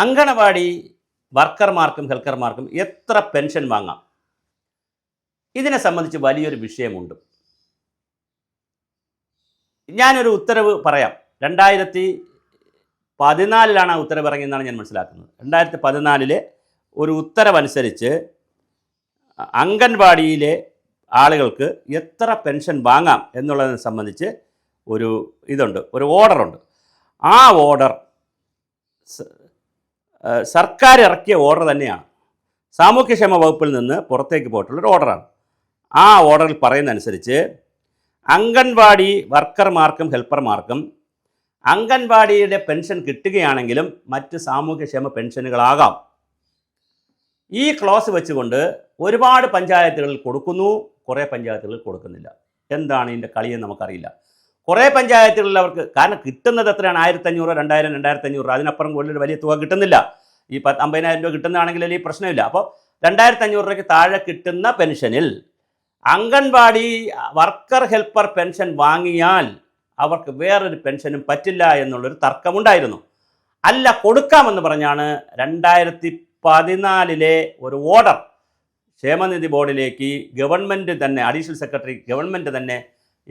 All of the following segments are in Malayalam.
അങ്കണവാടി വർക്കർമാർക്കും ഹെൽക്കർമാർക്കും എത്ര പെൻഷൻ വാങ്ങാം? ഇതിനെ സംബന്ധിച്ച് വലിയൊരു വിഷയമുണ്ട്. ഞാനൊരു ഉത്തരവ് പറയാം. 2014 ആ ഉത്തരവ് ഇറങ്ങിയെന്നാണ് ഞാൻ മനസ്സിലാക്കുന്നത്. 2014 ഒരു ഉത്തരവനുസരിച്ച് അംഗൻവാടിയിലെ ആളുകൾക്ക് എത്ര പെൻഷൻ വാങ്ങാം എന്നുള്ളതിനെ സംബന്ധിച്ച് ഒരു ഓർഡറുണ്ട്. ആ ഓർഡർ സർക്കാർ ഇറക്കിയ ഓർഡർ തന്നെയാണ്. സാമൂഹ്യക്ഷേമ വകുപ്പിൽ നിന്ന് പുറത്തേക്ക് പോയിട്ടുള്ളൊരു ഓർഡറാണ്. ആ ഓർഡറിൽ പറയുന്നതനുസരിച്ച് അംഗൻവാടി വർക്കർമാർക്കും ഹെൽപ്പർമാർക്കും അംഗൻവാടിയുടെ പെൻഷൻ കിട്ടുകയാണെങ്കിലും മറ്റ് സാമൂഹ്യക്ഷേമ പെൻഷനുകളാകാം. ഈ ക്ലോസ് വെച്ചുകൊണ്ട് ഒരുപാട് പഞ്ചായത്തുകളിൽ കൊടുക്കുന്നു, കുറേ പഞ്ചായത്തുകളിൽ കൊടുക്കുന്നില്ല. എന്താണ് ഇതിൻ്റെ കളിയെന്ന് നമുക്കറിയില്ല. കുറേ പഞ്ചായത്തുകളിൽ അവർക്ക് കാരണം കിട്ടുന്നത് എത്രയാണ്? 1500, 2000, 2500, അതിനപ്പുറം കൂടുതൽ വലിയ തുക കിട്ടുന്നില്ല. ഈ 50,000 രൂപ കിട്ടുന്നതാണെങ്കിൽ ഈ പ്രശ്നമില്ല. അപ്പോൾ 2500 രൂപയ്ക്ക് താഴെ കിട്ടുന്ന പെൻഷനിൽ അംഗൻവാടി വർക്കർ ഹെൽപ്പർ പെൻഷൻ വാങ്ങിയാൽ അവർക്ക് വേറൊരു പെൻഷനും പറ്റില്ല എന്നുള്ളൊരു തർക്കമുണ്ടായിരുന്നു. അല്ല, കൊടുക്കാമെന്ന് പറഞ്ഞാണ് 2014 ഒരു ഓർഡർ ക്ഷേമനിധി ബോർഡിലേക്ക് ഗവൺമെൻറ് തന്നെ, അഡീഷണൽ സെക്രട്ടറി ഗവൺമെൻറ് തന്നെ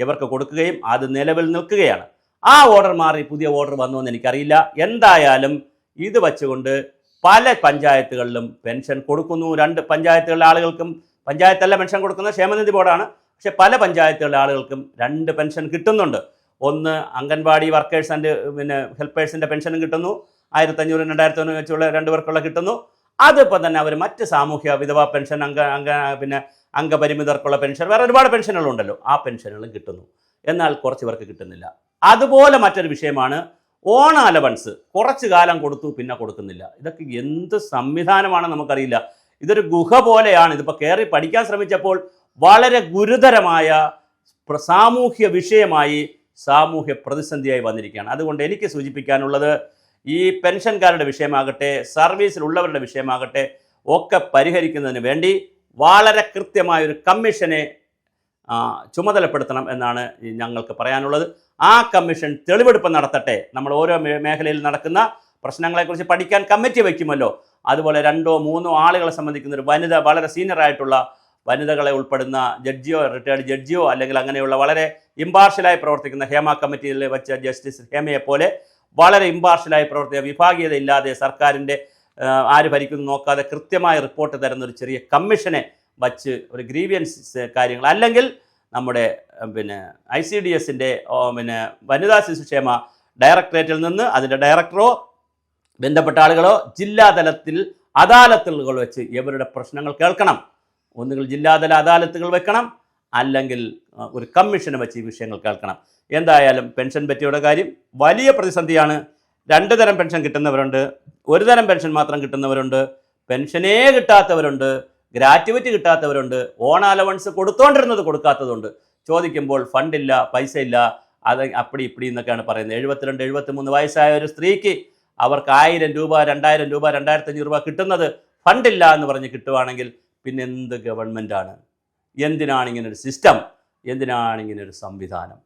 ഇവർക്ക് കൊടുക്കുകയും അത് നിലവിൽ നിൽക്കുകയാണ്. ആ ഓർഡർ മാറി പുതിയ ഓർഡർ വന്നുവെന്ന് എനിക്കറിയില്ല. എന്തായാലും ഇത് വച്ചുകൊണ്ട് പല പഞ്ചായത്തുകളിലും പെൻഷൻ കൊടുക്കുന്നു. 2 പഞ്ചായത്തുകളിലെ ആളുകൾക്കും, പഞ്ചായത്തല്ല പെൻഷൻ കൊടുക്കുന്നത് ക്ഷേമനിധി ബോർഡാണ്, പക്ഷേ പല പഞ്ചായത്തുകളിലെ ആളുകൾക്കും 2 പെൻഷൻ കിട്ടുന്നുണ്ട്. ഒന്ന് അംഗൻവാടി വർക്കേഴ്സ് ആൻഡ് ഹെൽപ്പേഴ്സിൻ്റെ പെൻഷനും കിട്ടുന്നു, 1500, 2000 വെച്ചുള്ള 2 പേർക്കുള്ള കിട്ടുന്നു. അതിപ്പോൾ തന്നെ അവർ മറ്റ് സാമൂഹ്യ വിധവാ പെൻഷൻ, അംഗപരിമിതർക്കുള്ള പെൻഷൻ, വേറെ ഒരുപാട് പെൻഷനുകളുണ്ടല്ലോ, ആ പെൻഷനുകളും കിട്ടുന്നു. എന്നാൽ കുറച്ച് പേർക്ക് കിട്ടുന്നില്ല. അതുപോലെ മറ്റൊരു വിഷയമാണ് ഓണ അലവൻസ്. കുറച്ച് കാലം കൊടുത്തു, പിന്നെ കൊടുക്കുന്നില്ല. ഇതൊക്കെ എന്ത് സംവിധാനമാണ് നമുക്കറിയില്ല. ഇതൊരു ഗുഹ പോലെയാണ്. ഇതിപ്പോൾ കയറി പഠിക്കാൻ ശ്രമിച്ചപ്പോൾ വളരെ ഗുരുതരമായ സാമൂഹ്യ വിഷയമായി, സാമൂഹ്യ പ്രതിസന്ധിയായി വന്നിരിക്കുകയാണ്. അതുകൊണ്ട് എനിക്ക് സൂചിപ്പിക്കാനുള്ളത്, ഈ പെൻഷൻകാരുടെ വിഷയമാകട്ടെ, സർവീസിലുള്ളവരുടെ വിഷയമാകട്ടെ, ഒക്കെ പരിഹരിക്കുന്നതിന് വേണ്ടി വളരെ കൃത്യമായൊരു കമ്മീഷനെ ചുമതലപ്പെടുത്തണം എന്നാണ് ഞങ്ങൾക്ക് പറയാനുള്ളത്. ആ കമ്മീഷൻ തെളിവെടുപ്പ് നടത്തട്ടെ. നമ്മൾ ഓരോ മേഖലയിൽ നടക്കുന്ന പ്രശ്നങ്ങളെക്കുറിച്ച് പഠിക്കാൻ കമ്മിറ്റി വയ്ക്കുമല്ലോ, അതുപോലെ 2 or 3 ആളുകളെ സംബന്ധിക്കുന്ന ഒരു വനിത, വളരെ സീനിയറായിട്ടുള്ള വനിതകളെ ഉൾപ്പെടുന്ന ജഡ്ജിയോ റിട്ടയർഡ് ജഡ്ജിയോ അല്ലെങ്കിൽ അങ്ങനെയുള്ള വളരെ ഇമ്പാർഷ്യലായി പ്രവർത്തിക്കുന്ന ഹേമ കമ്മിറ്റിയിൽ വെച്ച ജസ്റ്റിസ് ഹേമയെ പോലെ വളരെ ഇമ്പാർഷ്യലായി പ്രവർത്തിക്കുക, വിഭാഗീയതയില്ലാതെ സർക്കാരിൻ്റെ ആര് ഭരിക്കുന്നു നോക്കാതെ കൃത്യമായ റിപ്പോർട്ട് തരുന്ന ഒരു ചെറിയ കമ്മീഷനെ വച്ച് ഒരു ഗ്രീവിയൻസ് കാര്യങ്ങൾ, അല്ലെങ്കിൽ നമ്മുടെ ICDSൻ്റെ വനിതാ ശിശുക്ഷേമ ഡയറക്ടറേറ്റിൽ നിന്ന് അതിൻ്റെ ഡയറക്ടറോ ബന്ധപ്പെട്ട ആളുകളോ ജില്ലാതലത്തിൽ അദാലത്തുകൾ വെച്ച് ഇവരുടെ പ്രശ്നങ്ങൾ കേൾക്കണം. ഒന്നുകിൽ ജില്ലാതല അദാലത്തുകൾ വെക്കണം, അല്ലെങ്കിൽ ഒരു കമ്മീഷനെ വെച്ച് ഈ വിഷയങ്ങൾ കേൾക്കണം. എന്തായാലും പെൻഷൻ പറ്റിയുടെ കാര്യം വലിയ പ്രതിസന്ധിയാണ്. 2 തരം പെൻഷൻ കിട്ടുന്നവരുണ്ട്, 1 തരം പെൻഷൻ മാത്രം കിട്ടുന്നവരുണ്ട്, പെൻഷനേ കിട്ടാത്തവരുണ്ട്, ഗ്രാറ്റുവിറ്റി കിട്ടാത്തവരുണ്ട്, ഓണ അലവൻസ് കൊടുത്തോണ്ടിരുന്നത് കൊടുക്കാത്തതുണ്ട്. ചോദിക്കുമ്പോൾ ഫണ്ടില്ല, പൈസ ഇല്ല, അത് അപ്പടി ഇപ്പടി എന്നൊക്കെയാണ് പറയുന്നത്. 72, 73 വയസ്സായ ഒരു സ്ത്രീക്ക് അവർക്ക് 1000 രൂപ, 2000 രൂപ, 2500 രൂപ കിട്ടുന്നത് ഫണ്ടില്ല എന്ന് പറഞ്ഞ് കിട്ടുവാണെങ്കിൽ പിന്നെ എന്ത് ഗവൺമെൻറ്റാണ്? എന്തിനാണ് ഇങ്ങനൊരു സിസ്റ്റം? എന്തിനാണ് ഇങ്ങനൊരു സംവിധാനം?